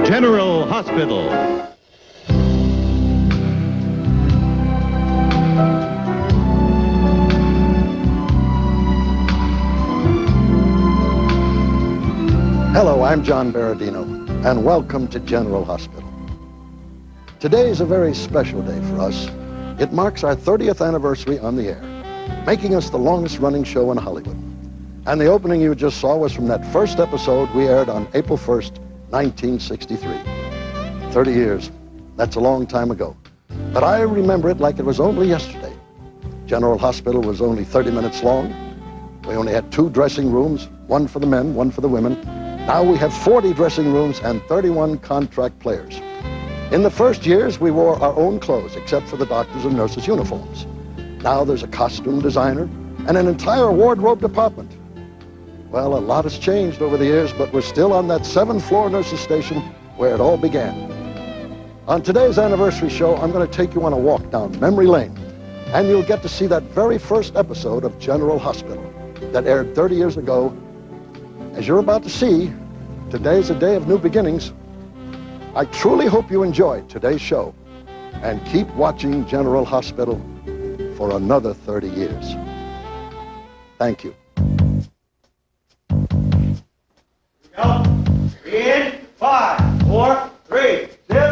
General Hospital. Hello, I'm John Berardino, and welcome to General Hospital. Today is a very special day for us. It marks our 30th anniversary on the air, making us the longest-running show in Hollywood. And the opening you just saw was from that first episode we aired on April 1st, 1963. 30 years, that's a long time ago. But I remember it like it was only yesterday. General Hospital was only 30 minutes long. We only had 2 dressing rooms, one for the men, one for the women. Now we have 40 dressing rooms and 31 contract players. In the first years, we wore our own clothes, except for the doctors' and nurses' uniforms. Now there's a costume designer and an entire wardrobe department. Well, a lot has changed over the years, but we're still on that 7th-floor nurses' station where it all began. On today's anniversary show, I'm going to take you on a walk down memory lane, and you'll get to see that very first episode of General Hospital that aired 30 years ago. As you're about to see, today's a day of new beginnings. I truly hope you enjoyed today's show and keep watching General Hospital for another 30 years. Thank you. Go. In 5, 4, 3, 2.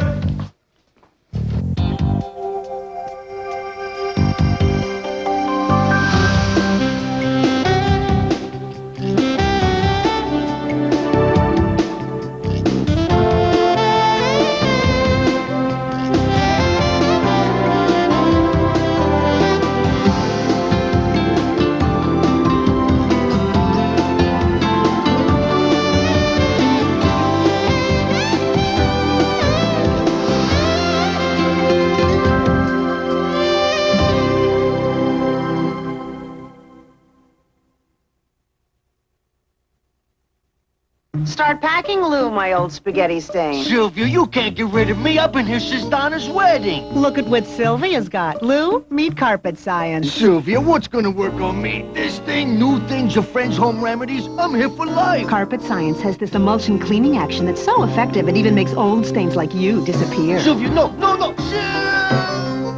Start packing, Lou, my old spaghetti stain. Sylvia, you can't get rid of me. I've been here since Donna's wedding. Look at what Sylvia's got. Lou, meet carpet science. Sylvia, what's gonna work on me? This thing, new things, your friends' home remedies? I'm here for life. Carpet science has this emulsion cleaning action that's so effective it even makes old stains like you disappear. Sylvia, no.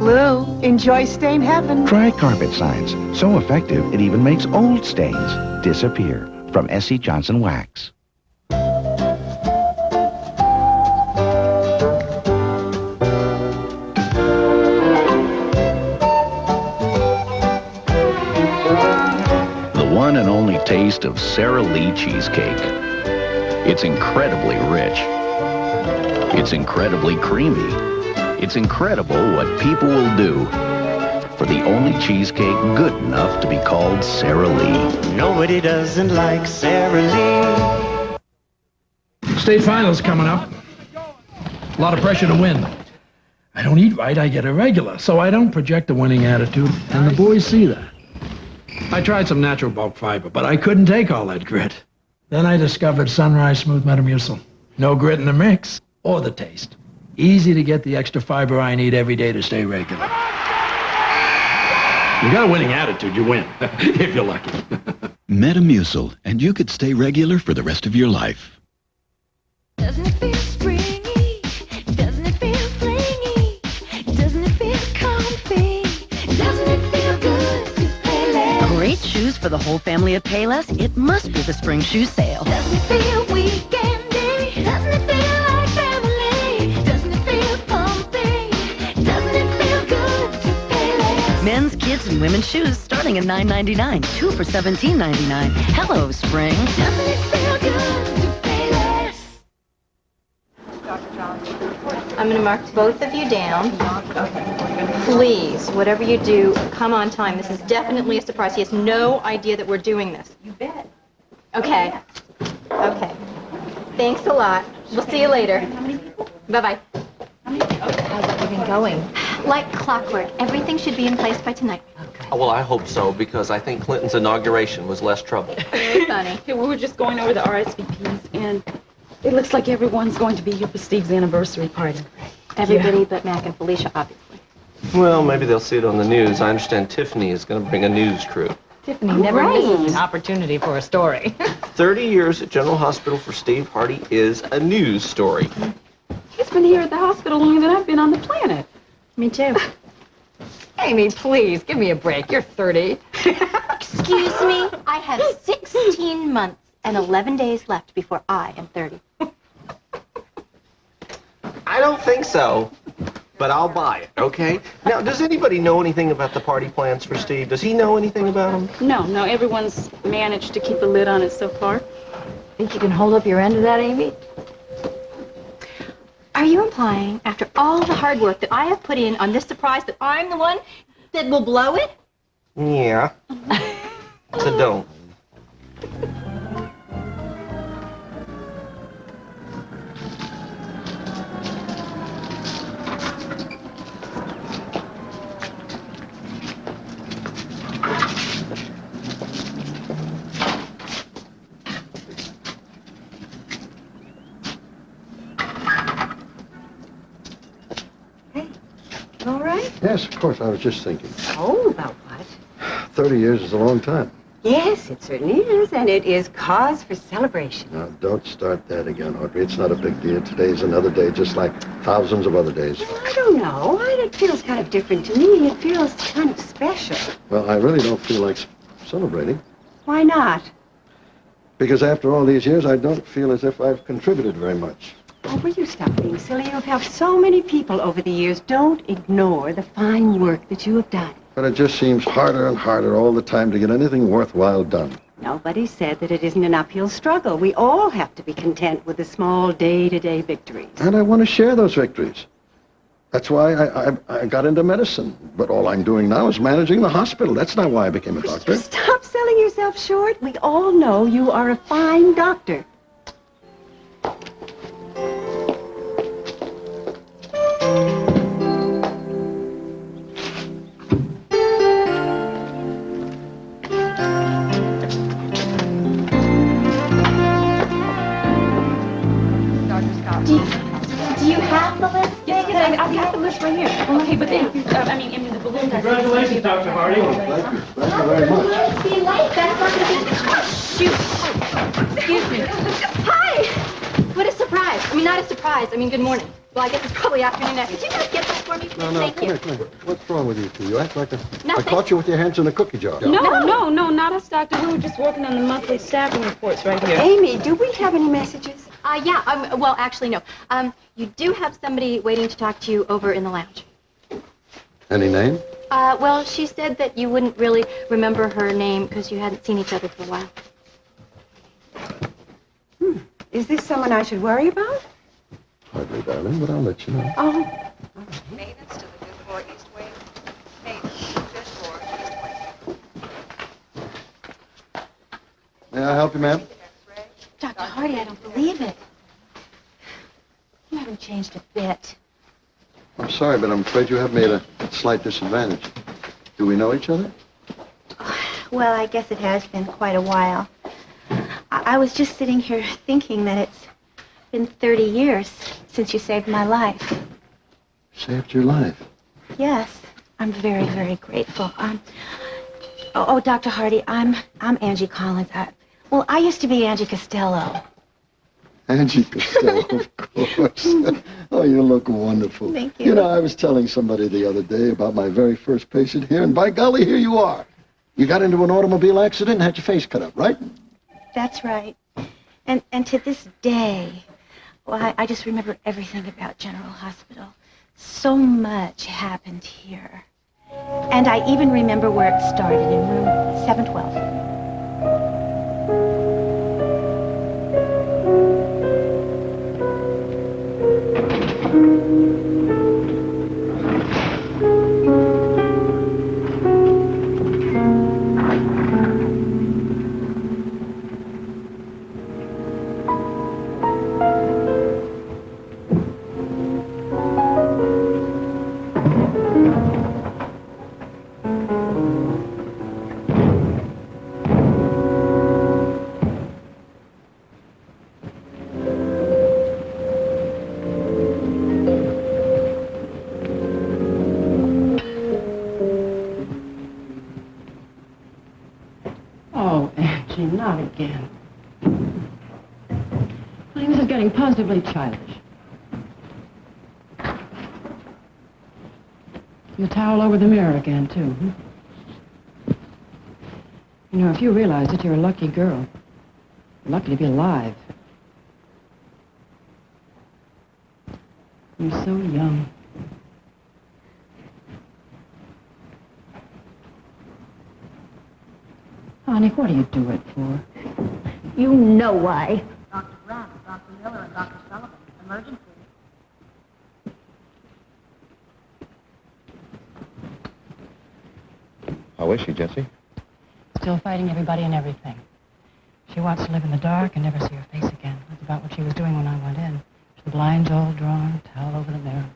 Lou, enjoy stain heaven. Try Carpet Science. So effective, it even makes old stains disappear. From S.C. Johnson Wax. One and only taste of Sara Lee cheesecake. It's incredibly rich. It's incredibly creamy. It's incredible what people will do for the only cheesecake good enough to be called Sara Lee. Nobody doesn't like Sara Lee. State finals coming up. A lot of pressure to win. I don't eat right, I get irregular, so I don't project a winning attitude, and the boys see that. I tried some natural bulk fiber, but I couldn't take all that grit. Then I discovered Sunrise Smooth Metamucil. No grit in the mix or the taste. Easy to get the extra fiber I need every day to stay regular. You got a winning attitude, you win, if you're lucky. Metamucil, and you could stay regular for the rest of your life. Doesn't it feel springy? Doesn't it feel flingy? Doesn't it feel comfy? Doesn't it feel good to Payless? Great shoes for the whole family at Payless. It must be the spring shoe sale. Doesn't it feel weekendy? Doesn't it feel like family? Doesn't it feel pumpy? Doesn't it feel good to Payless? Men's, kids, and women's shoes starting at $9.99. 2 for $17.99. Hello, spring. Doesn't it feel good to Payless? I'm going to mark both of you down. Please, whatever you do, come on time. This is definitely a surprise. He has no idea that we're doing this. You bet. Okay. Okay. Thanks a lot. We'll see you later. Bye-bye. How's everything going? Like clockwork. Everything should be in place by tonight. Well, I hope so, because I think Clinton's inauguration was less trouble. Very funny. Hey, we were just going over the RSVPs, and it looks like everyone's going to be here for Steve's anniversary party. Everybody but Mac and Felicia, obviously. Well, maybe they'll see it on the news. I understand Tiffany is going to bring a news crew. Tiffany never misses an opportunity for a story. 30 years at General Hospital for Steve Hardy is a news story. She's been here at the hospital longer than I've been on the planet. Me too. Amy, please, give me a break. You're 30. Excuse me, I have 16 months and 11 days left before I am 30. I don't think so, but I'll buy it, okay? Now, does anybody know anything about the party plans for Steve? Does he know anything about them? No, everyone's managed to keep a lid on it so far. Think you can hold up your end of that, Amy? Are you implying, after all the hard work that I have put in on this surprise, that I'm the one that will blow it? Yeah. So don't. All right. Yes, of course. I was just thinking. Oh, about what? 30 years is a long time. Yes, it certainly is, and it is cause for celebration. Now, don't start that again, Audrey. It's not a big deal. Today's another day, just like thousands of other days. Well, I don't know. It feels kind of different to me. It feels kind of special. Well, I really don't feel like celebrating. Why not? Because after all these years, I don't feel as if I've contributed very much. Oh, will you stop being silly? You've helped so many people over the years. Don't ignore the fine work that you have done. But it just seems harder and harder all the time to get anything worthwhile done. Nobody said that it isn't an uphill struggle. We all have to be content with the small day-to-day victories. And I want to share those victories. That's why I got into medicine. But all I'm doing now is managing the hospital. That's not why I became a doctor. Stop selling yourself short. We all know you are a fine doctor. Do you have the list? Yes, I've got the list right here. Okay, but then, the balloon. Congratulations, Dr. Hardy. Thank you. Thank you very much. It's being late. That's not going to be... Oh, shoot. Excuse me. Hi. What a surprise. I mean, not a surprise. I mean, good morning. Well, I guess it's probably afternoon now. Could you guys get that for me, please? No, Thank come you. here, come here. What's wrong with you two? You act like a... I Nothing. caught you with your hands in a cookie jar. No, not us, Doctor. We were just working on the monthly staffing reports right here. Amy, do we have any messages? Yeah, well, actually, no. You do have somebody waiting to talk to you over in the lounge. Any name? Well, she said that you wouldn't really remember her name because you hadn't seen each other for a while. Is this someone I should worry about? Hardly, darling, but I'll let you know. Oh. Maintenance to the fifth floor east wing. Maintenance to the fifth floor east wing. May I help you, ma'am? Dr. Hardy, I don't believe it. You haven't changed a bit. I'm sorry, but I'm afraid you have me at a slight disadvantage. Do we know each other? Well, I guess it has been quite a while. I was just sitting here thinking that it's been 30 years since you saved my life. Saved your life? Yes, I'm very, very grateful. Oh, Dr. Hardy, I'm Angie Collins. I used to be Angie Costello. Angie Costello, of course. Oh, you look wonderful. Thank you. You know, I was telling somebody the other day about my very first patient here, and by golly, here you are. You got into an automobile accident and had your face cut up, right? That's right. And to this day, well, I just remember everything about General Hospital. So much happened here. And I even remember where it started, in room 712. Oh, Angie, not again. Well, this is getting positively childish. You towel over the mirror again, too, You know, if you realize that you're a lucky girl, you're lucky to be alive. You're so young. Honey, what do you do it for? You know why. Dr. Brown, Dr. Miller, and Dr. Sullivan. Emergency. How is she, Jessie? Still fighting everybody and everything. She wants to live in the dark and never see her face again. That's about what she was doing when I went in. The blinds all drawn, towel over the mirror.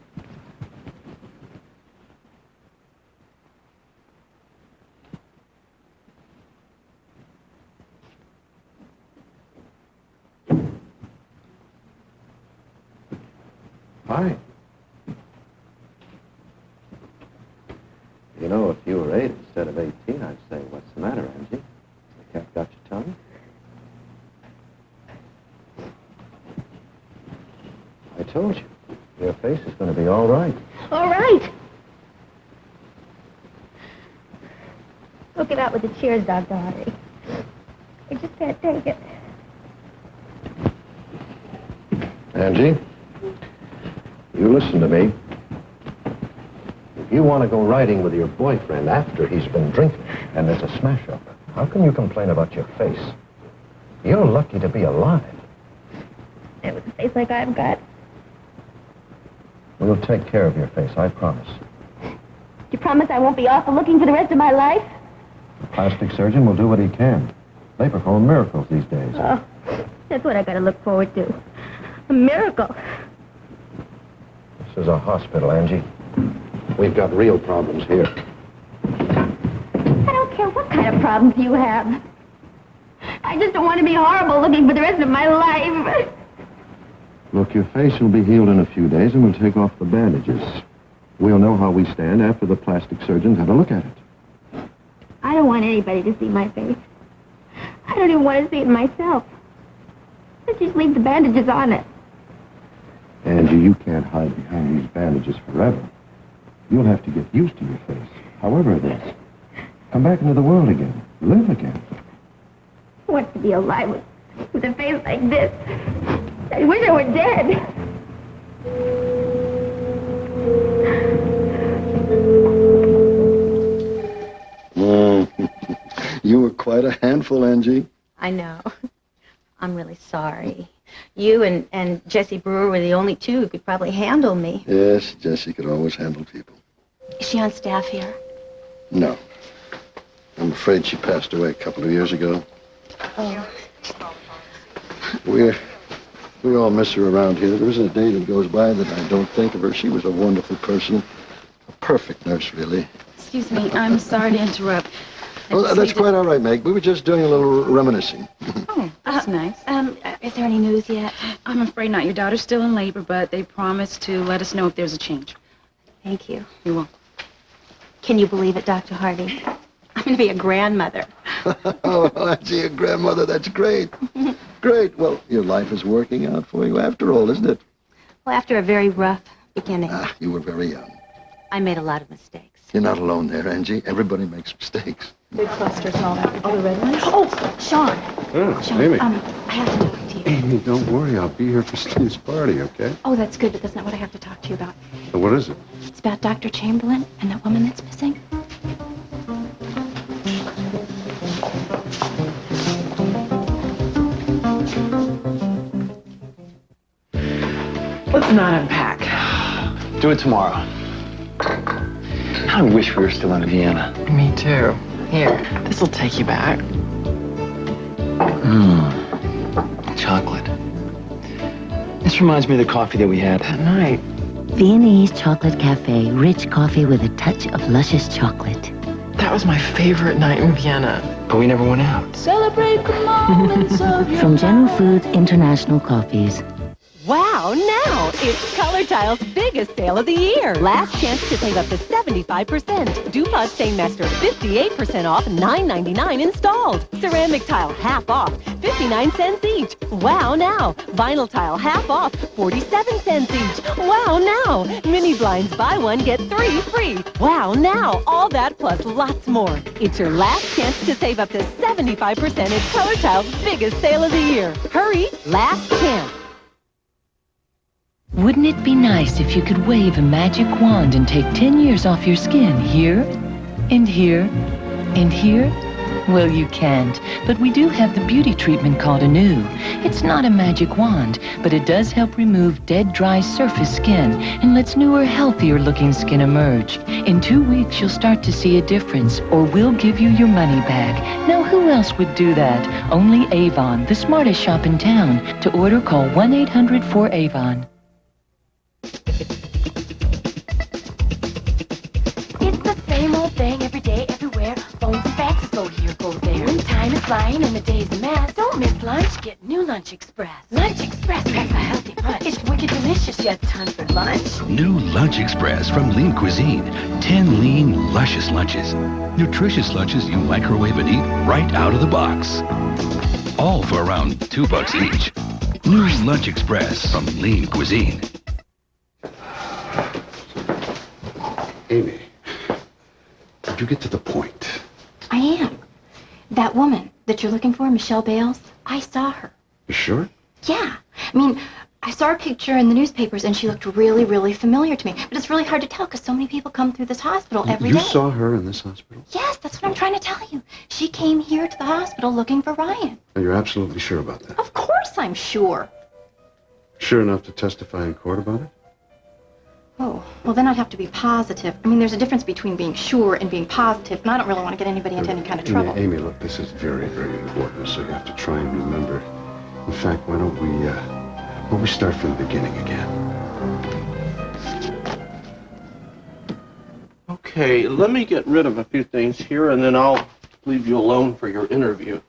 Hi. You know, if you were 8 instead of 18, I'd say, what's the matter, Angie? The cat got your tongue? I told you, your face is going to be all right. All right. Go get out with the cheers, Dr. Hardy. I just can't take it. Angie, you listen to me. If you want to go riding with your boyfriend after he's been drinking and there's a smash-up, how can you complain about your face? You're lucky to be alive. And with a face like I've got, We'll take care of your face, I promise. you promise I won't be awful looking for the rest of my life? The plastic surgeon will do what he can. They perform miracles these days. Oh, that's what I gotta look forward to. A miracle. This is a hospital, Angie. We've got real problems here. I don't care what kind of problems you have. I just don't want to be horrible looking for the rest of my life. Look, your face will be healed in a few days, and we'll take off the bandages. We'll know how we stand after the plastic surgeons have a look at it. I don't want anybody to see my face. I don't even want to see it myself. Let's just leave the bandages on it. Angie, you can't hide behind these bandages forever. You'll have to get used to your face, however it is. Come back into the world again. Live again. I want to be alive with a face like this. I wish I were dead. You were quite a handful, Angie. I know. I'm really sorry. You and Jessie Brewer were the only two who could probably handle me. Yes, Jessie could always handle people. Is she on staff here? No. I'm afraid she passed away a couple of years ago. Oh. We all miss her around here. There isn't a day that goes by that I don't think of her. She was a wonderful person. A perfect nurse, really. Excuse me, I'm sorry to interrupt. Oh, that's quite all right, Meg. We were just doing a little reminiscing. Oh, that's nice. Is there any news yet? I'm afraid not. Your daughter's still in labor, but they promised to let us know if there's a change. Thank you. You're welcome. Can you believe it, Dr. Hardy? I'm going to be a grandmother. Oh, Angie, a grandmother, that's great. Great. Well, your life is working out for you after all, isn't it? Well, after a very rough beginning, You were very young. I made a lot of mistakes. You're not alone there, Angie. Everybody makes mistakes. Big clusters and all that. All the red ones? Oh, Sean. Oh, Sean, Amy. I have to talk to you. Amy, don't worry. I'll be here for Steve's party, okay? Oh, that's good, but that's not what I have to talk to you about. So what is it? It's about Dr. Chamberlain and that woman that's missing. Let's not unpack. Do it tomorrow. I wish we were still in Vienna. Me too. Here, this'll take you back. Chocolate. This reminds me of the coffee that we had that night. Viennese Chocolate Cafe, rich coffee with a touch of luscious chocolate. That was my favorite night in Vienna, but we never went out. Celebrate the moments of your From General Foods International Coffees. Wow, now it's Color Tile's biggest sale of the year. Last chance to save up to 75%. DuPont Stainmaster, 58% off, $9.99 installed. Ceramic tile, half off, 59 cents each. Wow, now. Vinyl tile, half off, 47 cents each. Wow, now. Mini blinds, buy one, get 3 free. Wow, now. All that plus lots more. It's your last chance to save up to 75% at Color Tile's biggest sale of the year. Hurry, last chance. Wouldn't it be nice if you could wave a magic wand and take 10 years off your skin here, and here, and here? Well, you can't, but we do have the beauty treatment called Anew. It's not a magic wand, but it does help remove dead, dry surface skin and lets newer, healthier looking skin emerge. In 2 weeks, you'll start to see a difference, or we'll give you your money back. Now, who else would do that? Only Avon, the smartest shop in town. To order, call 1-800-4AVON. It's the same old thing every day, everywhere. Phones and faxes go here, go there. When time is flying and the day's a mess, don't miss lunch, get new Lunch Express. Lunch Express packs a healthy punch. It's wicked delicious, yet time for lunch. New Lunch Express from Lean Cuisine. 10 lean, luscious lunches. Nutritious lunches you microwave and eat right out of the box. All for around $2 each. New Lunch Express from Lean Cuisine. Amy, did you get to the point? I am. That woman that you're looking for, Michelle Bales, I saw her. You sure? Yeah. I mean, I saw her picture in the newspapers, and she looked really, really familiar to me. But it's really hard to tell because so many people come through this hospital every day. You saw her in this hospital? Yes, that's what I'm trying to tell you. She came here to the hospital looking for Ryan. And you're absolutely sure about that? Of course I'm sure. Sure enough to testify in court about it? Oh, well, then I'd have to be positive. I mean, there's a difference between being sure and being positive, and I don't really want to get anybody into any kind of trouble. Amy, look, this is very, very important, so you have to try and remember. In fact, why don't we start from the beginning again? Okay, let me get rid of a few things here, and then I'll leave you alone for your interview.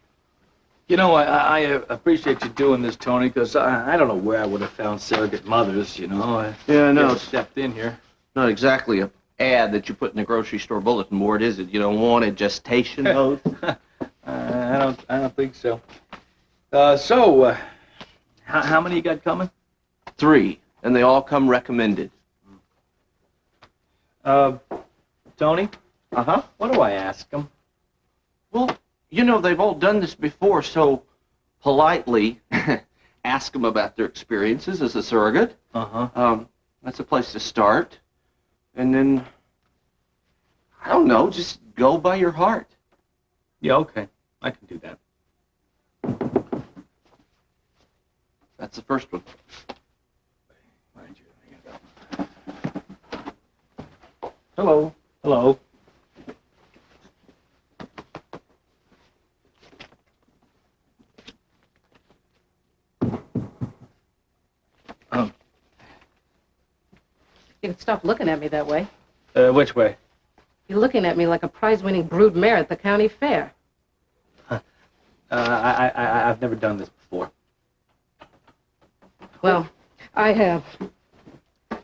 You know, I appreciate you doing this, Tony, because I don't know where I would have found surrogate mothers, you know. Yeah, I know. Stepped in here. Not exactly a ad that you put in the grocery store bulletin board, is it? You don't want a gestation oath? I don't think so. How many you got coming? 3, and they all come recommended. Tony? Uh-huh. What do I ask them? Well, you know, they've all done this before, so politely ask them about their experiences as a surrogate. Uh-huh. That's a place to start. And then, I don't know, just go by your heart. Yeah, okay. I can do that. That's the first one. Hello. Hello. You can stop looking at me that way. Which way? You're looking at me like a prize-winning brood mare at the county fair. I've never done this before. Well, I have.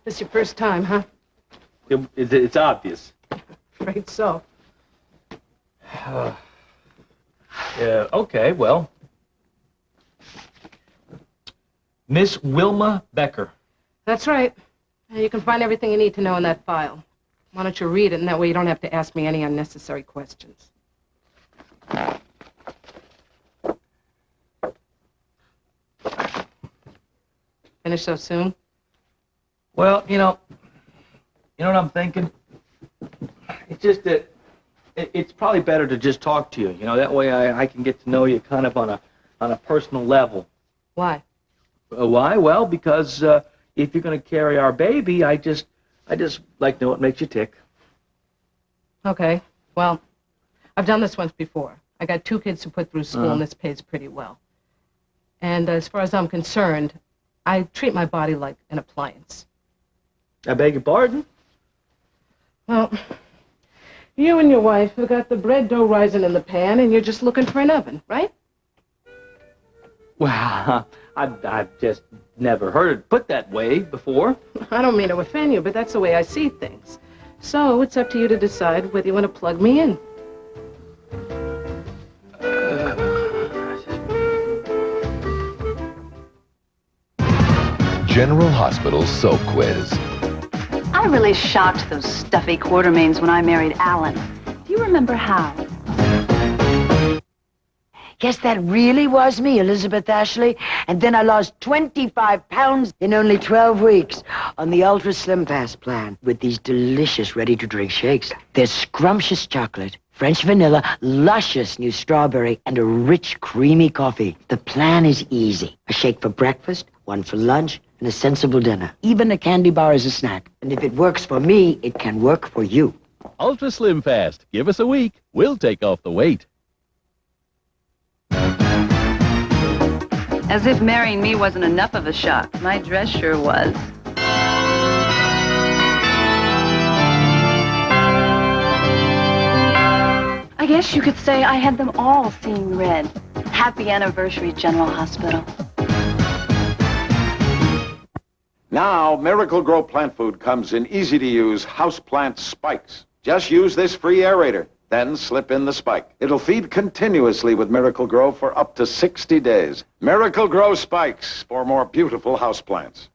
This your first time, huh? It's obvious. Afraid so. Yeah, okay, well. Miss Wilma Becker. That's right. You can find everything you need to know in that file. Why don't you read it, and that way you don't have to ask me any unnecessary questions. Finish so soon? Well, you know what I'm thinking? It's just that it's probably better to just talk to you. You know, that way I can get to know you kind of on a personal level. Why? Why? Well, because if you're going to carry our baby, I just like to know what makes you tick. Okay. Well, I've done this once before. I got 2 kids who put through school, and this pays pretty well. And as far as I'm concerned, I treat my body like an appliance. I beg your pardon? Well, you and your wife have got the bread dough rising in the pan, and you're just looking for an oven, right? Well, I've just never heard it put that way before. I don't mean to offend you, but that's the way I see things. So it's up to you to decide whether you want to plug me in. General Hospital's Soap Quiz. I really shocked those stuffy Quartermains when I married Alan. Do you remember how? Guess that really was me, Elizabeth Ashley. And then I lost 25 pounds in only 12 weeks on the Ultra Slim Fast plan with these delicious ready-to-drink shakes. There's scrumptious chocolate, French vanilla, luscious new strawberry, and a rich, creamy coffee. The plan is easy. A shake for breakfast, one for lunch, and a sensible dinner. Even a candy bar is a snack. And if it works for me, it can work for you. Ultra Slim Fast. Give us a week. We'll take off the weight. As if marrying me wasn't enough of a shock. My dress sure was. I guess you could say I had them all seeing red. Happy anniversary, General Hospital. Now, Miracle Grow plant food comes in easy-to-use houseplant spikes. Just use this free aerator, then slip in the spike. It'll feed continuously with Miracle Grow for up to 60 days. Miracle Grow spikes for more beautiful houseplants.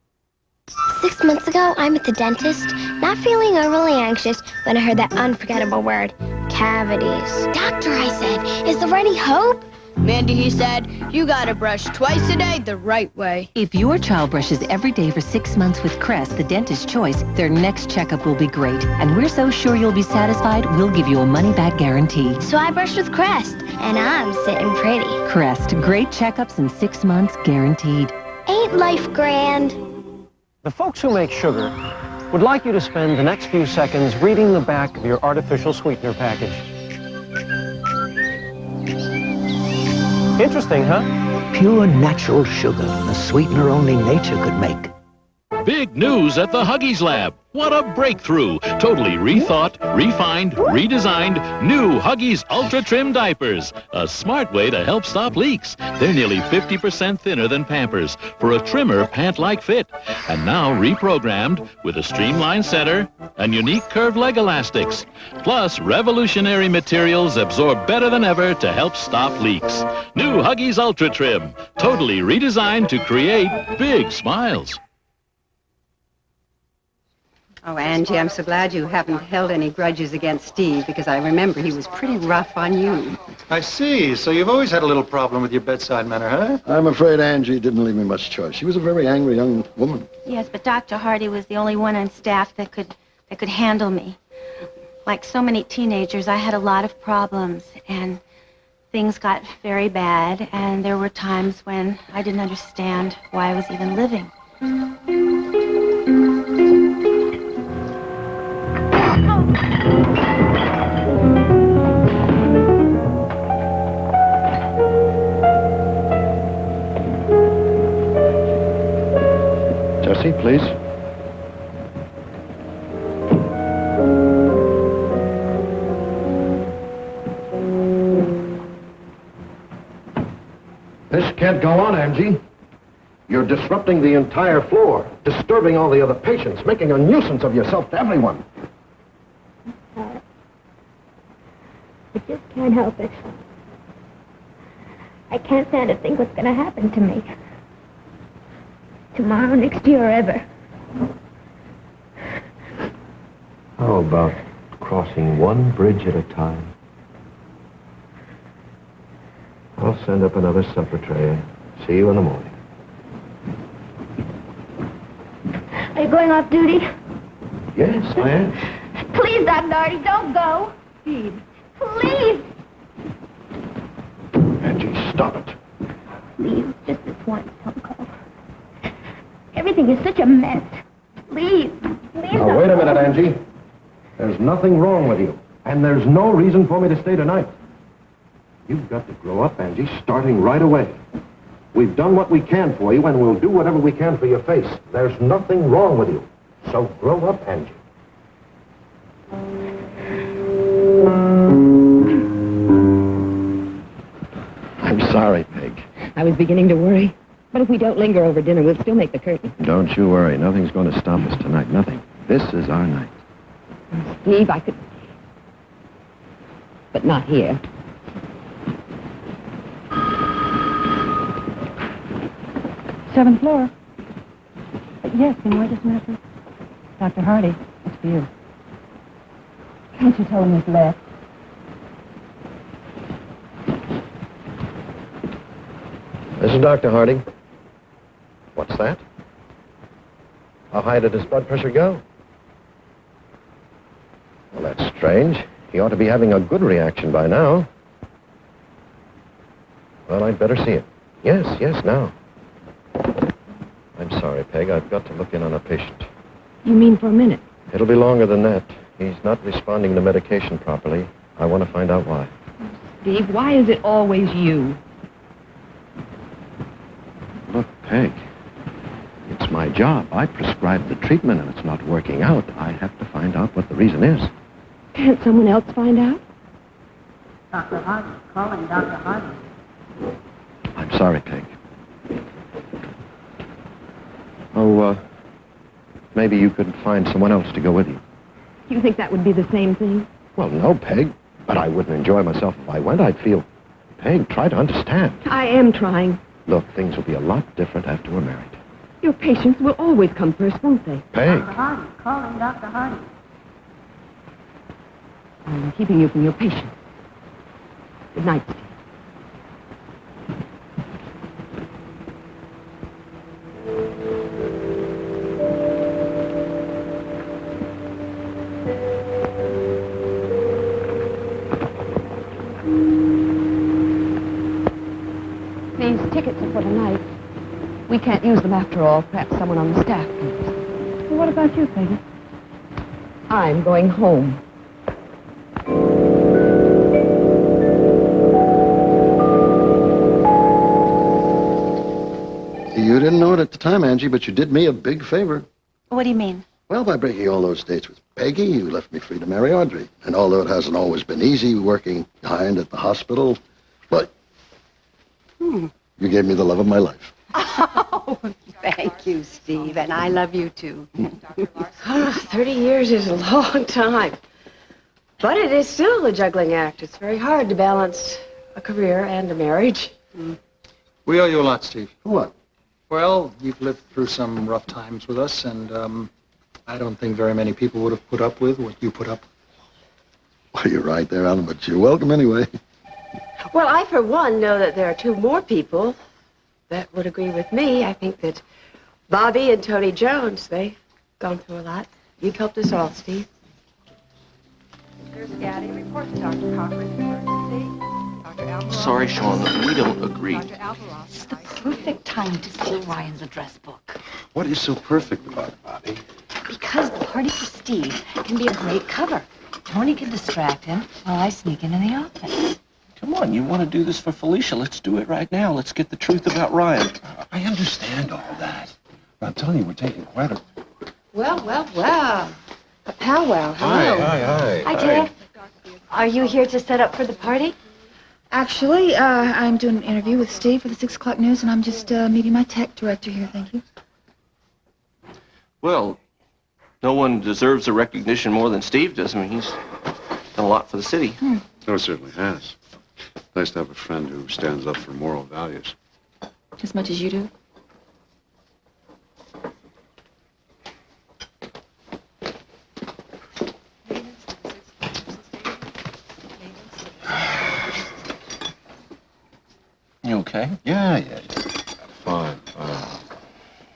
6 months ago, I'm at the dentist, not feeling overly anxious when I heard that unforgettable word, cavities. Doctor, I said, is there any hope? Mandy, he said, you gotta brush twice a day the right way. If your child brushes every day for 6 months with Crest, the dentist's choice, their next checkup will be great. And we're so sure you'll be satisfied, we'll give you a money-back guarantee. So I brushed with Crest, and I'm sitting pretty. Crest, great checkups in 6 months, guaranteed. Ain't life grand? The folks who make sugar would like you to spend the next few seconds reading the back of your artificial sweetener package. Interesting, huh? Pure natural sugar, a sweetener only nature could make. Big news at the Huggies Lab. What a breakthrough. Totally rethought, refined, redesigned, new Huggies Ultra Trim diapers. A smart way to help stop leaks. They're nearly 50% thinner than Pampers for a trimmer pant-like fit. And now reprogrammed with a streamlined center and unique curved leg elastics. Plus, revolutionary materials absorb better than ever to help stop leaks. New Huggies Ultra Trim. Totally redesigned to create big smiles. Oh, Angie, I'm so glad you haven't held any grudges against Steve, because I remember he was pretty rough on you. I see. So you've always had a little problem with your bedside manner, huh? I'm afraid Angie didn't leave me much choice. She was a very angry young woman. Yes, but Dr. Hardy was the only one on staff that could handle me. Like so many teenagers, I had a lot of problems, and things got very bad, and there were times when I didn't understand why I was even living. Jessie, please. This can't go on, Angie. You're disrupting the entire floor, disturbing all the other patients, making a nuisance of yourself to everyone. I just can't help it. I can't stand to think what's going to happen to me. Tomorrow, next year, or ever. How about crossing one bridge at a time? I'll send up another supper tray and see you in the morning. Are you going off duty? Yes, I am. Please, Dr. Hardy, don't go. Please. Please. Angie, stop it. Please, just this once, don't go. Everything is such a mess. Please. Please Now, don't wait a minute, go. Angie. There's nothing wrong with you, and there's no reason for me to stay tonight. You've got to grow up, Angie, starting right away. We've done what we can for you, and we'll do whatever we can for your face. There's nothing wrong with you. So grow up, Angie. I'm sorry, Peg. I was beginning to worry. But if we don't linger over dinner, we'll still make the curtain. Don't you worry. Nothing's going to stop us tonight. Nothing. This is our night. Steve, I could... But not here. Seventh floor. Yes, can you wait just a minute, please? Dr. Hardy, it's for you. Can't you tell him he's left? This is Dr. Harding. What's that? How high did his blood pressure go? Well, that's strange. He ought to be having a good reaction by now. Well, I'd better see it. Yes, now. I'm sorry, Peg. I've got to look in on a patient. You mean for a minute? It'll be longer than that. He's not responding to medication properly. I want to find out why. Steve, why is it always you? Look, Peg, it's my job. I prescribed the treatment and it's not working out. I have to find out what the reason is. Can't someone else find out? Dr. Hardy, calling Dr. Hardy. I'm sorry, Peg. Oh, maybe you could find someone else to go with you. You think that would be the same thing? Well, no, Peg. But I wouldn't enjoy myself if I went. I'd feel... Peg, try to understand. I am trying. Look, things will be a lot different after we're married. Your patients will always come first, won't they? Peg. Dr. Hardy, calling Dr. Hardy. I'm keeping you from your patients. Good night, Steve. These tickets are for the night. We can't use them after all. Perhaps someone on the staff can use them. Well, what about you, Peggy? I'm going home. You didn't know it at the time, Angie, but you did me a big favor. What do you mean? Well, by breaking all those dates with Peggy, you left me free to marry Audrey. And although it hasn't always been easy working behind at the hospital, but you gave me the love of my life. Oh, thank you, Steve. And I love you, too. 30 years is a long time. But it is still a juggling act. It's very hard to balance a career and a marriage. We owe you a lot, Steve. For what? Well, you've lived through some rough times with us, and I don't think very many people would have put up with what you put up. Well, you're right there, Alan, but you're welcome anyway. Well, I, for one, know that there are two more people that would agree with me. I think that Bobby and Tony Jones, they've gone through a lot. You've helped us all, Steve. There's Gaddy. Report to Dr. Cochran. Sorry, Sean, we don't agree. It's the perfect time to steal Ryan's address book. What is so perfect about it, Bobby? Because the party for Steve can be a great cover. Tony can distract him while I sneak into the office. Come on, you want to do this for Felicia? Let's do it right now. Let's get the truth about Ryan. I understand all that. But I'm telling you, we're taking quite a... Well. A powwow. Hello. Hi. Jeff. Are you here to set up for the party? Actually, I'm doing an interview with Steve for the 6 o'clock news, and I'm just meeting my tech director here, thank you. Well, no one deserves the recognition more than Steve does. I mean, he's done a lot for the city. Oh, it certainly has. Nice to have a friend who stands up for moral values. As much as you do? You okay? Yeah. Fine.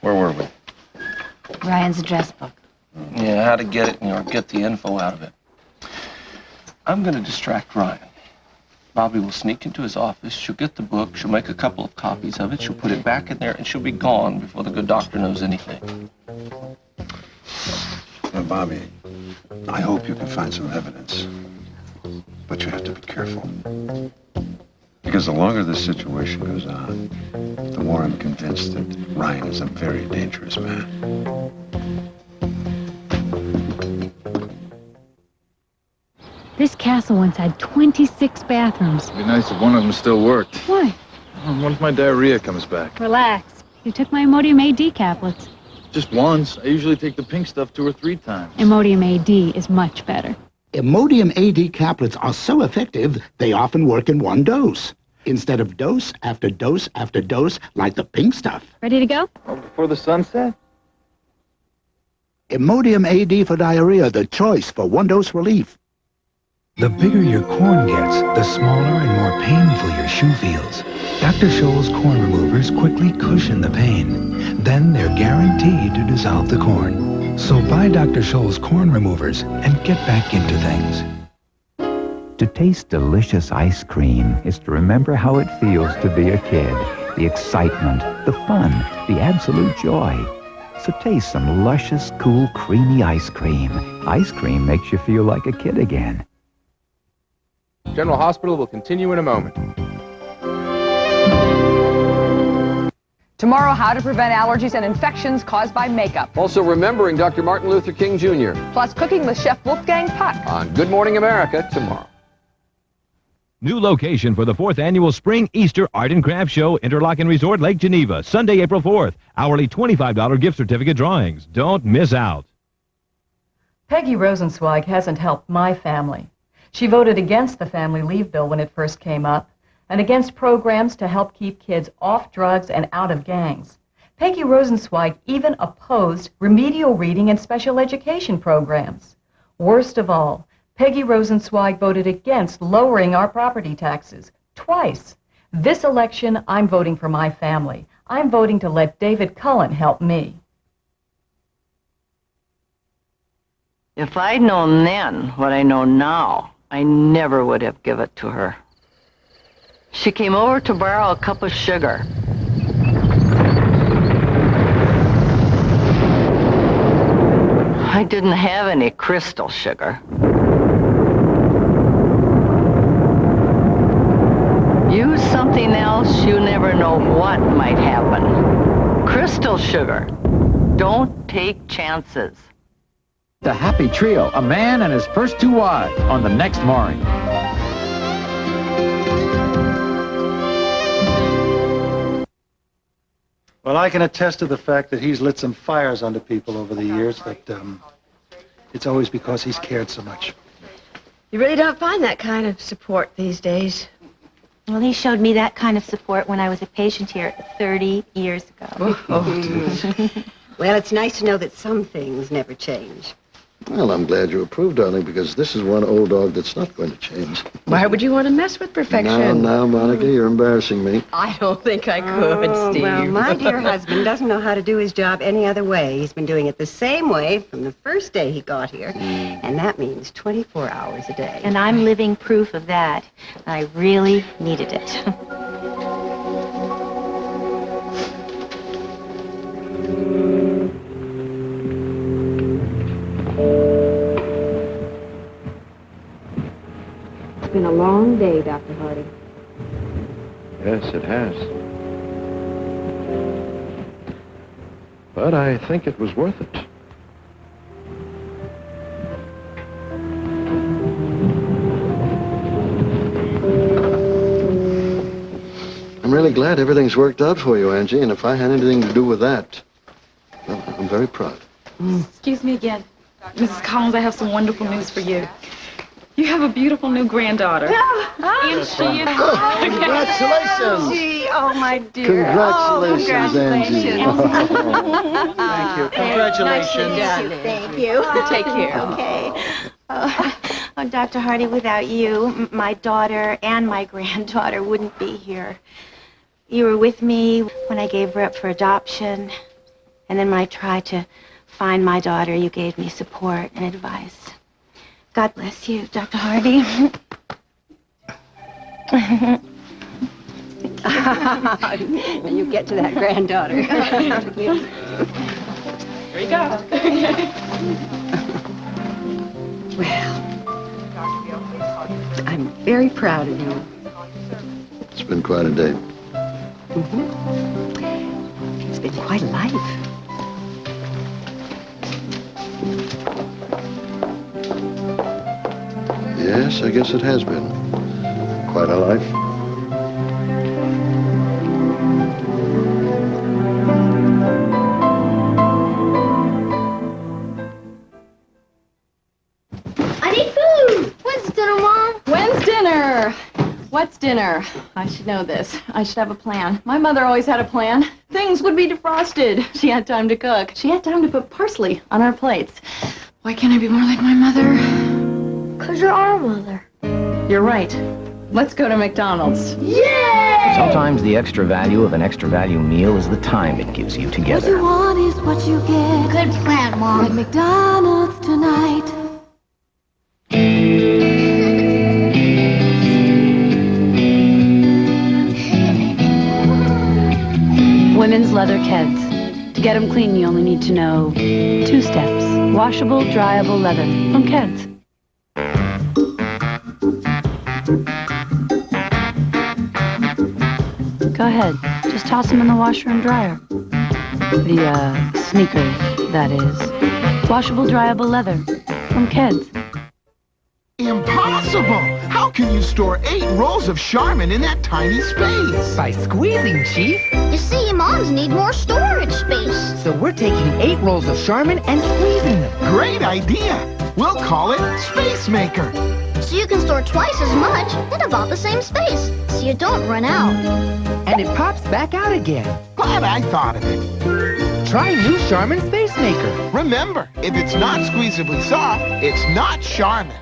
Where were we? Ryan's address book. Yeah, how to get it, get the info out of it. I'm going to distract Ryan. Bobby will sneak into his office. She'll get the book. She'll make a couple of copies of it. She'll put it back in there, and she'll be gone before the good doctor knows anything. Well, Bobby, I hope you can find some evidence. But you have to be careful. Because the longer this situation goes on, the more I'm convinced that Ryan is a very dangerous man. This castle once had 26 bathrooms. It'd be nice if one of them still worked. Why? What if my diarrhea comes back? Relax. You took my Imodium AD caplets. Just once. I usually take the pink stuff 2 or 3 times. Imodium AD is much better. Imodium AD caplets are so effective, they often work in one dose, instead of dose after dose after dose like the pink stuff. Ready to go? Before the sunset? Imodium AD for diarrhea, the choice for one-dose relief. The bigger your corn gets, the smaller and more painful your shoe feels. Dr. Scholl's corn removers quickly cushion the pain. Then they're guaranteed to dissolve the corn. So buy Dr. Scholl's corn removers and get back into things. To taste delicious ice cream is to remember how it feels to be a kid. The excitement, the fun, the absolute joy. So taste some luscious, cool, creamy ice cream. Ice cream makes you feel like a kid again. General Hospital will continue in a moment. Tomorrow, how to prevent allergies and infections caused by makeup. Also remembering Dr. Martin Luther King Jr. Plus cooking with Chef Wolfgang Puck. On Good Morning America tomorrow. New location for the 4th Annual Spring Easter Art and Craft Show, Interlaken Resort, Lake Geneva, Sunday, April 4th. Hourly $25 gift certificate drawings. Don't miss out. Peggy Rosenzweig hasn't helped my family. She voted against the family leave bill when it first came up, and against programs to help keep kids off drugs and out of gangs. Peggy Rosenzweig even opposed remedial reading and special education programs. Worst of all, Peggy Rosenzweig voted against lowering our property taxes twice. This election, I'm voting for my family. I'm voting to let David Cullen help me. If I'd known then what I know now, I never would have given it to her. She came over to borrow a cup of sugar. I didn't have any crystal sugar. Use something else, you never know what might happen. Crystal sugar. Don't take chances. The Happy Trio, a man and his first 2 wives on the next Maury. Well, I can attest to the fact that he's lit some fires under people over the years, but it's always because he's cared so much. You really don't find that kind of support these days. Well, he showed me that kind of support when I was a patient here 30 years ago. Well, it's nice to know that some things never change. Well, I'm glad you approve, darling, because this is one old dog that's not going to change. Why would you want to mess with perfection? Now, Monica, you're embarrassing me. I don't think I could, Steve. Well, my dear husband doesn't know how to do his job any other way. He's been doing it the same way from the first day he got here, and that means 24 hours a day. And I'm living proof of that. I really needed it. It's been a long day, Dr. Hardy. Yes, it has. But I think it was worth it. I'm really glad everything's worked out for you, Angie, and if I had anything to do with that, well, I'm very proud. Excuse me again. Mrs. Collins, I have some wonderful news for you. You have a beautiful new granddaughter. And she is... Congratulations! Gee, oh, my dear. Congratulations, Angie. Thank you. Congratulations. Thank you. Take care. Okay. Oh, Dr. Hardy, without you, my daughter and my granddaughter wouldn't be here. You were with me when I gave her up for adoption. And then when I tried to find my daughter, you gave me support and advice. God bless you, Dr. Hardy. When you get to that granddaughter. Here you go. Well, I'm very proud of you. It's been quite a day. It's been quite a life. Yes, I guess it has been. Quite a life. What's dinner? I should know this. I should have a plan. My mother always had a plan. Things would be defrosted. She had time to cook. She had time to put parsley on our plates. Why can't I be more like my mother? 'Cause you're our mother. You're right. Let's go to McDonald's. Yay! Sometimes the extra value of an extra value meal is the time it gives you together. What you want is what you get. Good plan, Mom. At McDonald's tonight. Women's leather Keds. To get them clean, you only need to know 2 steps. Washable, dryable leather from Keds. Go ahead. Just toss them in the washer and dryer. The, sneakers, that is. Washable, dryable leather from Keds. Impossible! How can you store 8 rolls of Charmin in that tiny space? By squeezing, Chief. You see, moms need more storage space. So we're taking 8 rolls of Charmin and squeezing them. Great idea! We'll call it Space Maker. So you can store twice as much in about the same space, so you don't run out. And it pops back out again. Glad I thought of it. Try new Charmin Space Maker. Remember, if it's not squeezably soft, it's not Charmin.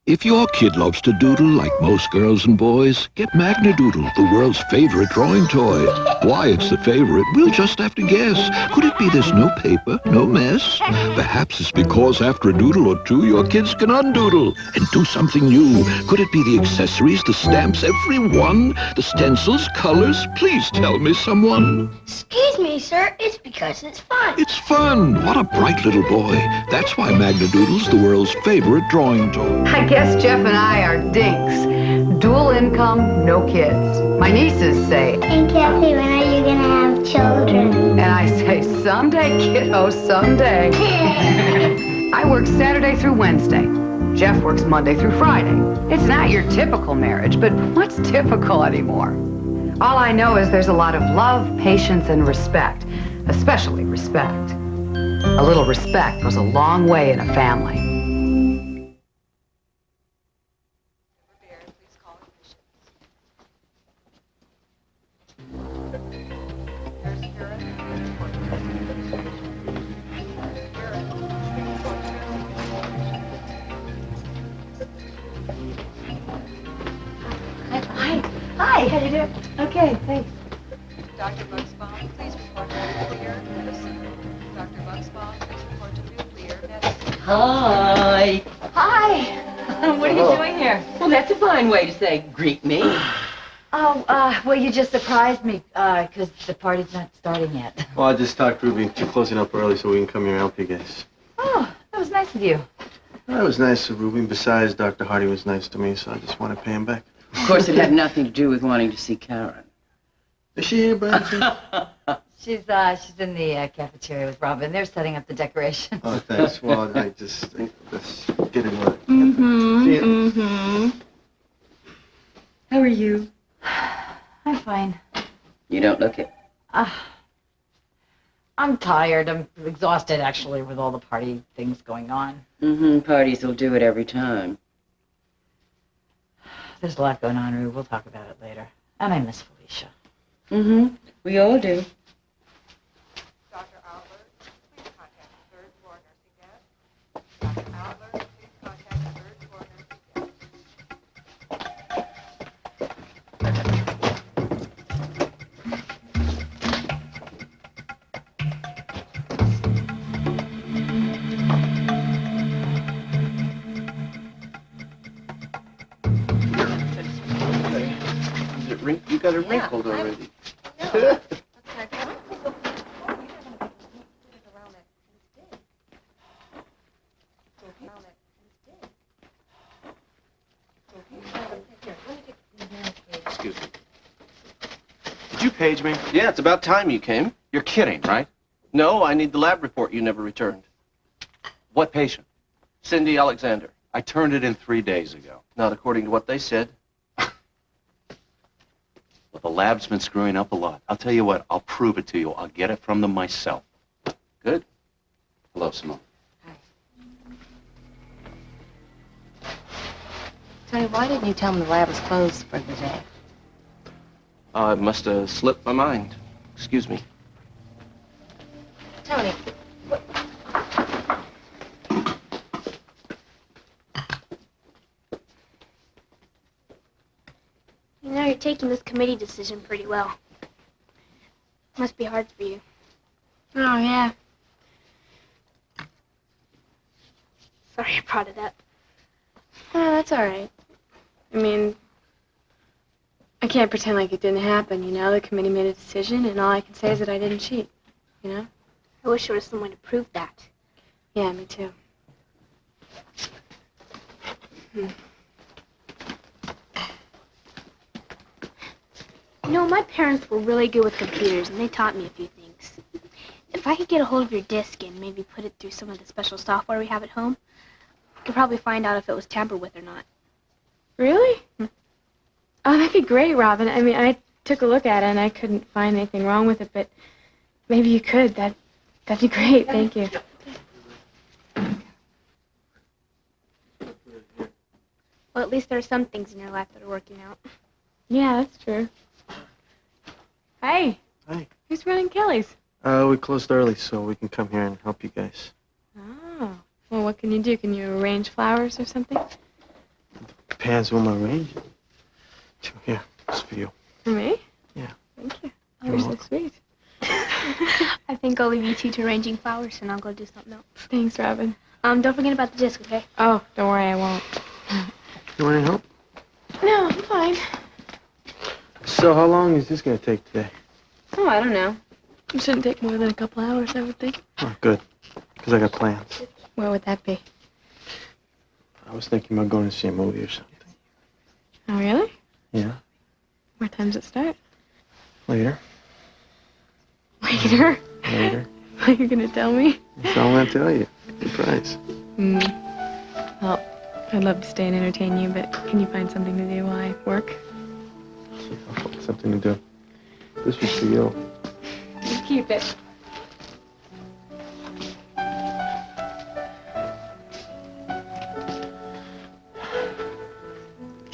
If your kid loves to doodle like most girls and boys, get Magnadoodle, the world's favorite drawing toy. Why it's the favorite, we'll just have to guess. Could it be there's no paper, no mess? Perhaps it's because after a doodle or two, your kids can undoodle and do something new. Could it be the accessories, the stamps, every one? The stencils, colors? Please tell me, someone. Excuse me, sir. It's because it's fun. It's fun. What a bright little boy. That's why Magnadoodle's the world's favorite drawing toy. I guess Jeff and I are dinks. Dual income, no kids. My nieces say. And Kathy, when are you gonna have children? And I say, someday, kiddo, someday. I work Saturday through Wednesday. Jeff works Monday through Friday. It's not your typical marriage, but what's typical anymore? All I know is there's a lot of love, patience, and respect. Especially respect. A little respect goes a long way in a family. Hi, how you doing? Okay, thanks. Dr. Bucksbaum, please report to nuclear medicine. Dr. Bucksbaum, please report to nuclear medicine. Hi. Hi. What are you doing here? Well, that's a fine way to say greet me. Oh, well, you just surprised me, because the party's not starting yet. Well, I just talked Ruby into closing up early so we can come here and help you guys. Oh, that was nice of you. That was nice of Ruby. Besides, Dr. Hardy was nice to me, so I just want to pay him back. Of course, it had nothing to do with wanting to see Karen. Is she here, Brian? She's in the cafeteria with Robin. They're setting up the decorations. Oh, thanks. Well, I just let's get in line. Mm-hmm. See ya. How are you? I'm fine. You don't look it. I'm tired. I'm exhausted, actually, with all the party things going on. Parties will do it every time. There's a lot going on, Rue. We'll talk about it later. And I miss Felicia. We all do. Dr. Outler, please contact the 3rd floor nursing desk. Dr. Outler, please contact the 3rd floor nursing desk. You got it wrinkled already. Excuse me. Did you page me? Yeah, it's about time you came. You're kidding, right? No, I need the lab report you never returned. What patient? Cindy Alexander. I turned it in 3 days ago. Not according to what they said. Well, the lab's been screwing up a lot. I'll tell you what, I'll prove it to you. I'll get it from them myself. Good? Hello, Simone. Tony, why didn't you tell him the lab was closed for the day? It must have slipped my mind. Excuse me. Tony, You know, you're taking this committee decision pretty well. Must be hard for you. Oh, yeah. Sorry I brought it up. Oh, that's all right. I mean, I can't pretend like it didn't happen, you know? The committee made a decision, and all I can say is that I didn't cheat, you know? I wish there was someone to prove that. Yeah, me too. You know, my parents were really good with computers, and they taught me a few things. If I could get a hold of your disk and maybe put it through some of the special software we have at home, I could probably find out if it was tampered with or not. Really? Oh, that'd be great, Robin. I mean, I took a look at it, and I couldn't find anything wrong with it, but maybe you could. That'd be great. Thank you. Well, at least there are some things in your life that are working out. Yeah, that's true. Hey. Hi. Who's running Kelly's? We closed early, so we can come here and help you guys. Oh. Well, what can you do? Can you arrange flowers or something? Depends on my range. Here, it's for you. For me? Yeah. Thank you. Oh, You're you're so welcome. sweet. I think I'll leave you two to arranging flowers, and I'll go do something else. Thanks, Robin. Don't forget about the disc, okay? Oh, don't worry, I won't. You want any help? No, I'm fine. So how long is this going to take today? Oh, I don't know. It shouldn't take more than a couple hours, I would think. Oh, good. Because I got plans. Where would that be? I was thinking about going to see a movie or something. Oh, really? Yeah. What time does it start? Later. Later? Later. What, you're gonna tell me? That's all I'm going to tell you. Surprise. Well, I'd love to stay and entertain you, but can you find something to do while I work? I'll find something to do. This was for you. You keep it.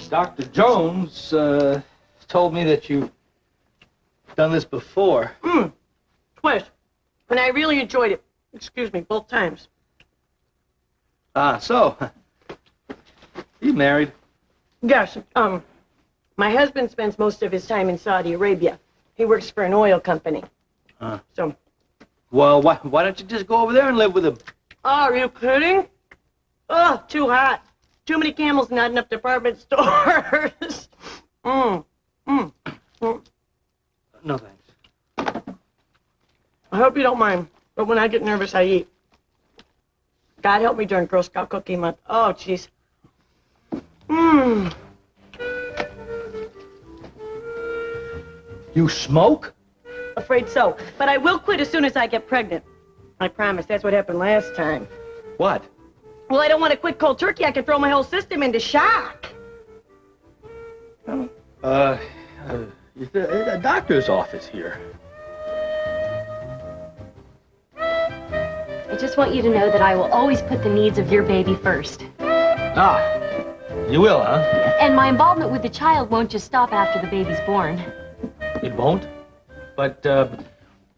Dr. Jones told me that you've done this before. Twice. And I really enjoyed it. Excuse me, both times. Ah, so. You married? Yes, my husband spends most of his time in Saudi Arabia. He works for an oil company. So. Well, why don't you just go over there and live with him? Oh, are you kidding? Oh, too hot. Too many camels, not enough department stores. No, thanks. I hope you don't mind, but when I get nervous, I eat. God help me during Girl Scout Cookie Month. Oh, jeez. You smoke? Afraid so. But I will quit as soon as I get pregnant. I promise. That's what happened last time. What? Well, I don't want to quit cold turkey. I could throw my whole system into shock. The doctor's office here. I just want you to know that I will always put the needs of your baby first. Ah, you will, huh? And my involvement with the child won't just stop after the baby's born. It won't? But,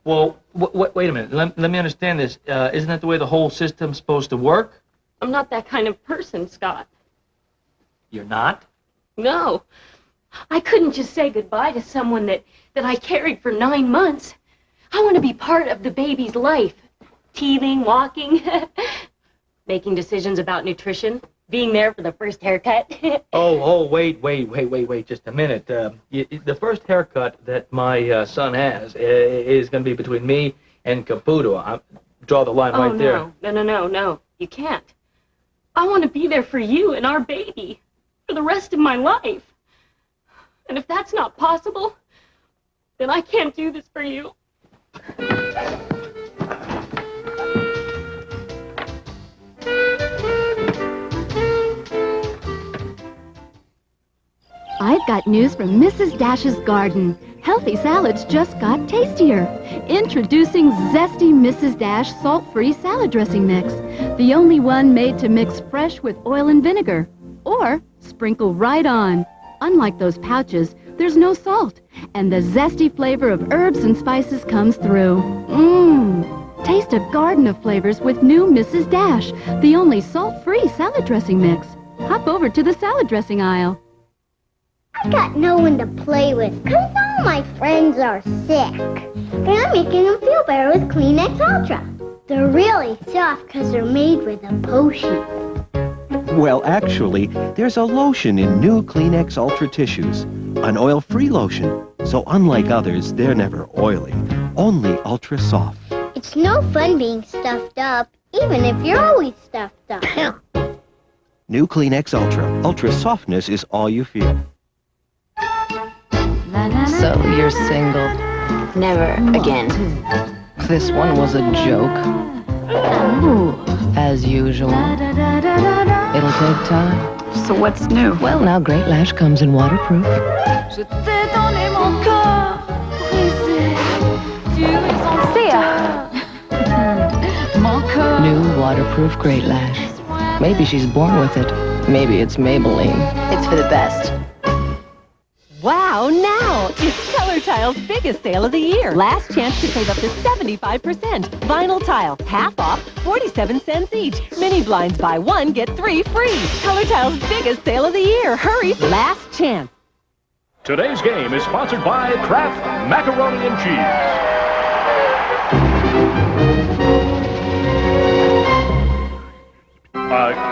well, wait a minute. Let me understand this. Isn't that the way the whole system's supposed to work? I'm not that kind of person, Scott. You're not? No. I couldn't just say goodbye to someone that I carried for 9 months. I want to be part of the baby's life. Teething, walking, making decisions about nutrition, being there for the first haircut. Wait, just a minute. The first haircut that my son has is going to be between me and Caputo. I draw the line right there. No. You can't. I want to be there for you and our baby for the rest of my life. And if that's not possible, then I can't do this for you. I've got news from Mrs. Dash's garden. Healthy salads just got tastier. Introducing Zesty Mrs. Dash Salt-Free Salad Dressing Mix. The only one made to mix fresh with oil and vinegar. or sprinkle right on. Unlike those pouches, there's no salt, and the zesty flavor of herbs and spices comes through. Mmm. Taste a garden of flavors with new Mrs. Dash, the only salt-free salad dressing mix. Hop over to the salad dressing aisle. I got no one to play with because all my friends are sick. And I'm making them feel better with Kleenex Ultra. They're really soft because they're made with a potion. Well, actually, there's a lotion in new Kleenex Ultra tissues. An oil-free lotion. So unlike others, they're never oily. Only ultra soft. It's no fun being stuffed up, even if you're always stuffed up. New Kleenex Ultra. Ultra softness is all you feel. So you're single. Never again. This one was a joke. As usual. It'll take time. So what's new? Well, now Great Lash comes in waterproof. See ya. New waterproof Great Lash. Maybe she's born with it. Maybe it's Maybelline. It's for the best. Wow, now it's Color Tile's biggest sale of the year. Last chance to save up to 75%. Vinyl tile, half off, 47 cents each. Mini blinds, buy one, get 3 free. Color Tile's biggest sale of the year. Hurry, last chance. Today's game is sponsored by Kraft Macaroni and Cheese.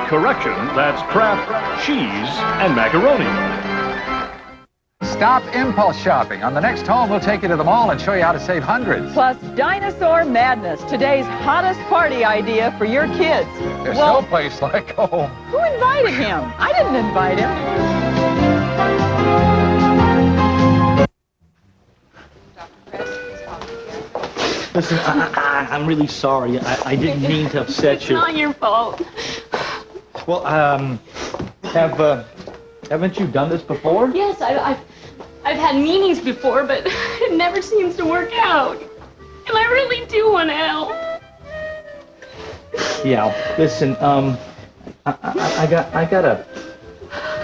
Correction, that's Kraft Cheese and Macaroni. Stop impulse shopping. On the next home, we'll take you to the mall and show you how to save hundreds. Plus Dinosaur Madness, today's hottest party idea for your kids. There's no place like home. Who invited him? I didn't invite him. Listen, I'm really sorry. I didn't mean to upset It's you. not your fault. Well, haven't you done this before? Yes, I've had meetings before, but it never seems to work out. And I really do want to help. Yeah. Listen, I got a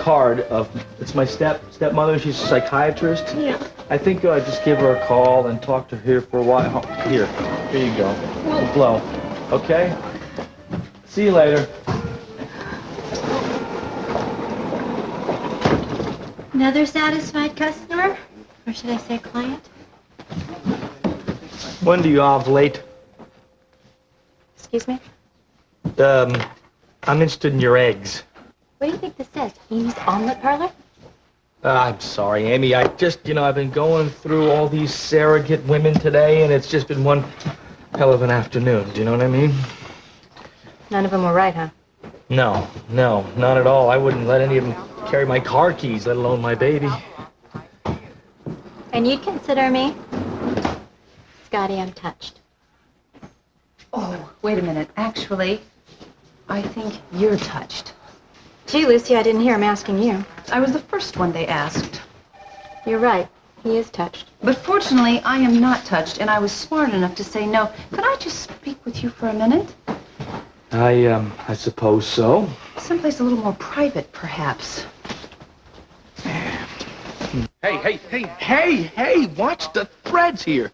card of it's my stepmother. She's a psychiatrist. Yeah. I think I'd just give her a call and talk to her for a while. Here you go. The blow. Okay. See you later. Another satisfied customer? Or should I say client? When do you ovulate? Excuse me? I'm interested in your eggs. What do you think this says? Amy's Omelet Parlor? I'm sorry, Amy. I've been going through all these surrogate women today, and it's just been one hell of an afternoon. Do you know what I mean? None of them were right, huh? No, not at all. I wouldn't let any of them carry my car keys, let alone my baby. And you'd consider me? Scotty, I'm touched. Oh, wait a minute. Actually, I think you're touched. Gee, Lucy, I didn't hear him asking you. I was the first one they asked. You're right. He is touched. But fortunately, I am not touched, and I was smart enough to say no. Could I just speak with you for a minute? I suppose so. Someplace a little more private, perhaps. Hey, watch the threads here.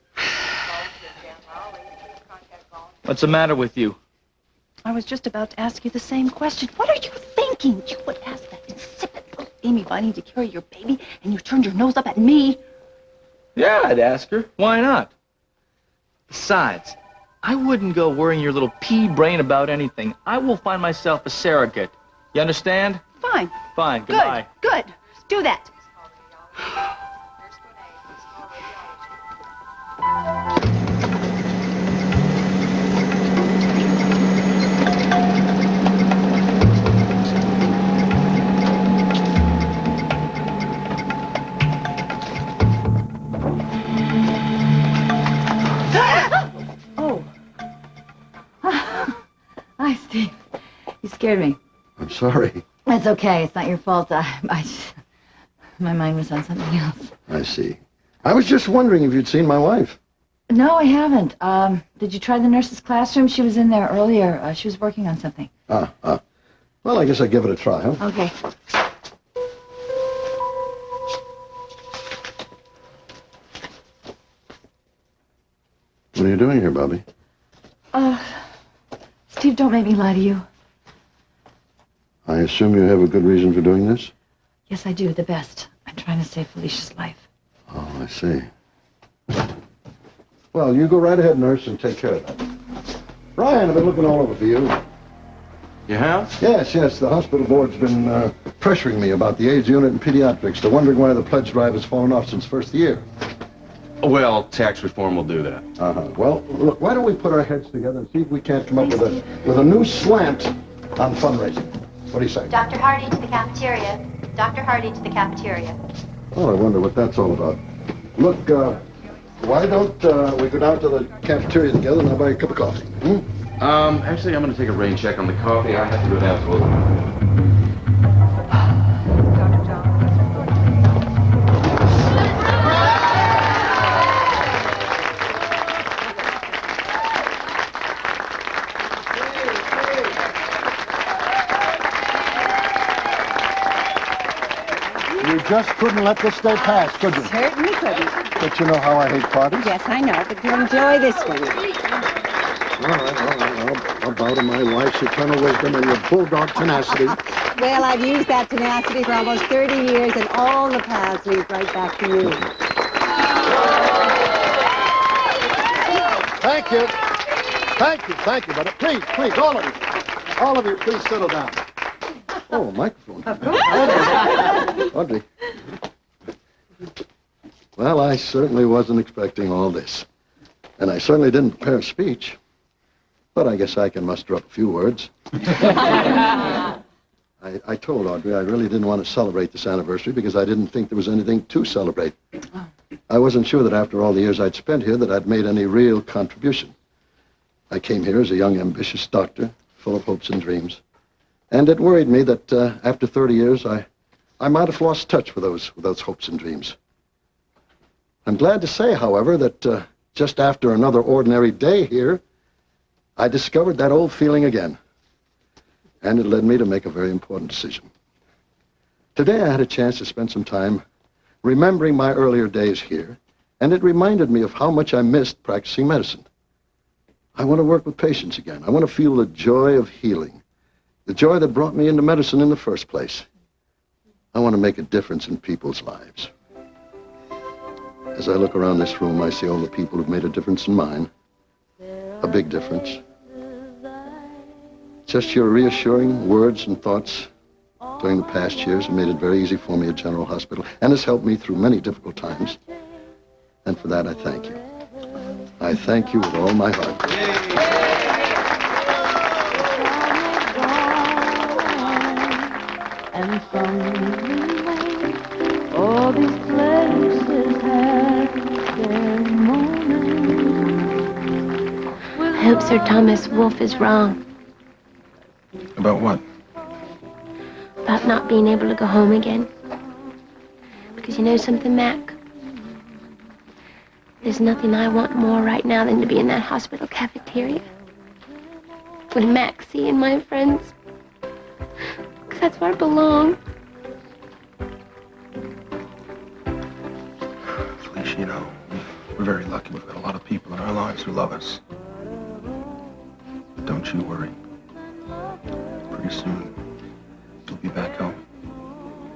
What's the matter with you? I was just about to ask you the same question. What are you thinking? You would ask that insipid little Amy Vining to carry your baby, and you turned your nose up at me. Yeah, I'd ask her. Why not? Besides, I wouldn't go worrying your little pea brain about anything. I will find myself a surrogate. You understand? Fine. Fine, goodbye. Good. Do that. Oh. Hi, Steve. You scared me. I'm sorry. It's okay. It's not your fault. My mind was on something else. I see. I was just wondering if you'd seen my wife. No, I haven't. Did you try the nurse's classroom? She was in there earlier. She was working on something. Well, I guess I'd give it a try, huh? Okay. What are you doing here, Bobby? Steve, don't make me lie to you. I assume you have a good reason for doing this? Yes, I do, the best. I'm trying to save Felicia's life. Oh, I see. Well, you go right ahead, nurse, and take care of that. Ryan, I've been looking all over for you. You have? Yes. The hospital board's been pressuring me about the AIDS unit and pediatrics. They're wondering why the pledge drive has fallen off since first year. Well, tax reform will do that. Well, look, why don't we put our heads together and see if we can't come up with a new slant on fundraising? What do you say? Dr. Hardy to the cafeteria. Dr. Hardy to the cafeteria. Oh, I wonder what that's all about. Look, why don't we go down to the cafeteria together and I'll buy you a cup of coffee? Actually, I'm going to take a rain check on the coffee. I have to go down to a... You just couldn't let this day pass, could you? Certainly couldn't. But you know how I hate parties. Yes, I know, but you enjoy this one. All right. I'll bow to my wife's eternal wisdom and your bulldog tenacity. Well, I've used that tenacity for almost 30 years, and all the paths lead right back to you. Thank you, but please, all of you, please settle down. Oh, a microphone. Audrey. Well, I certainly wasn't expecting all this. And I certainly didn't prepare a speech. But I guess I can muster up a few words. I told Audrey I really didn't want to celebrate this anniversary because I didn't think there was anything to celebrate. I wasn't sure that after all the years I'd spent here that I'd made any real contribution. I came here as a young, ambitious doctor, full of hopes and dreams. And it worried me that after 30 years, I might have lost touch with those hopes and dreams. I'm glad to say, however, that just after another ordinary day here, I discovered that old feeling again. And it led me to make a very important decision. Today, I had a chance to spend some time remembering my earlier days here, and it reminded me of how much I missed practicing medicine. I want to work with patients again. I want to feel the joy of healing. The joy that brought me into medicine in the first place. I want to make a difference in people's lives. As I look around this room, I see all the people who've made a difference in mine. A big difference. Just your reassuring words and thoughts during the past years have made it very easy for me at General Hospital and has helped me through many difficult times. And for that, I thank you. I thank you with all my heart. And from all these places have their moments. I hope Sir Thomas Wolfe is wrong About what? about not being able to go home again. Because you know something, Mac? There's nothing I want more right now than to be in that hospital cafeteria with Maxie and my friends. Because that's where I belong. Felicia, you know, we're very lucky. We've got a lot of people in our lives who love us. But don't you worry. Pretty soon, we'll be back home.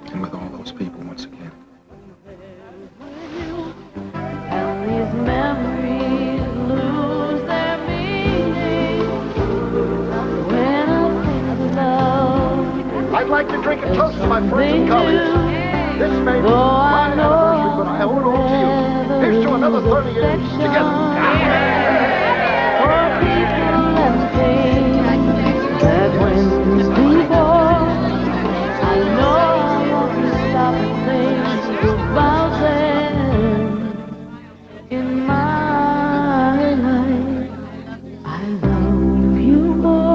And with all those people once again. And these memories lose their meaning when I think of love. I'd like to drink a toast to my friends and colleagues. This may be my anniversary, but I owe it all to you. Here's to another 30 years together. That when before I know I want to stop and think about them in my life. I love you more.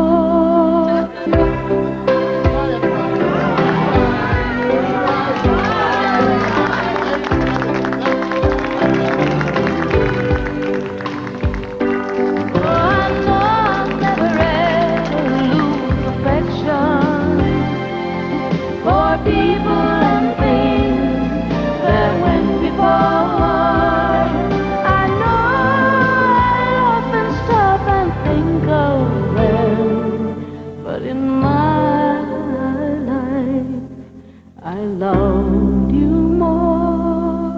people and things that went before. I know I'll often stop and think of them, but in my life I loved you more.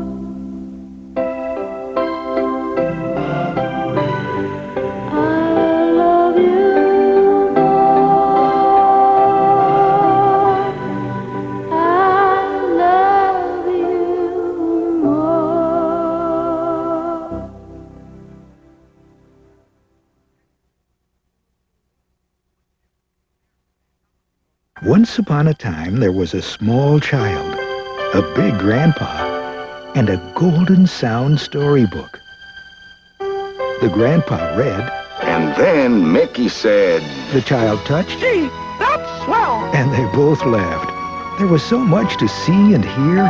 I love you more. I love you more. Once upon a time, there was a small child, a big grandpa, and a golden sound storybook. The grandpa read, And then Mickey said, the child touched, Gee, that's swell. and they both laughed. There was so much to see and hear.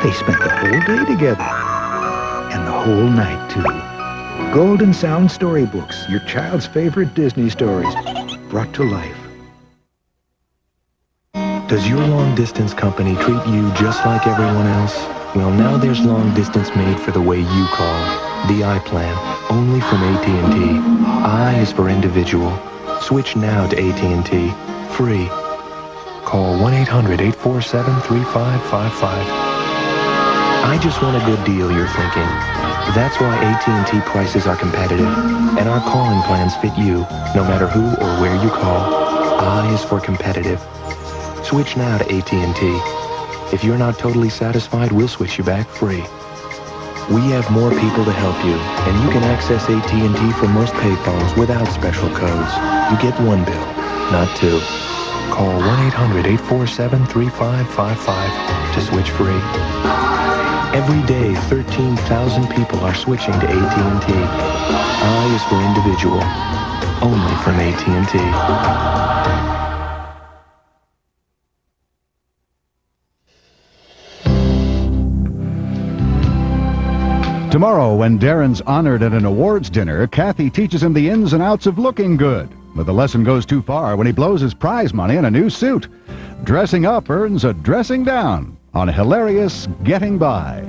They spent the whole day together, and the whole night, too. Golden Sound Storybooks, your child's favorite Disney stories, brought to life. Does your long-distance company treat you just like everyone else? Well, now there's long-distance made for the way you call. The I-Plan, only from AT&T. I is for individual. Switch now to AT&T. Free. Call 1-800-847-3555. I just want a good deal, you're thinking. That's why AT&T prices are competitive, and our calling plans fit you, no matter who or where you call. I is for competitive. Switch now to AT&T. If you're not totally satisfied, we'll switch you back free. We have more people to help you, and you can access AT&T from most payphones without special codes. You get one bill, not two. Call 1-800-847-3555 to switch free. Every day, 13,000 people are switching to AT&T. I is for individual, only from AT&T. Tomorrow, when Darren's honored at an awards dinner, Kathy teaches him the ins and outs of looking good. But the lesson goes too far when he blows his prize money in a new suit. Dressing up earns a dressing down on hilarious Getting By.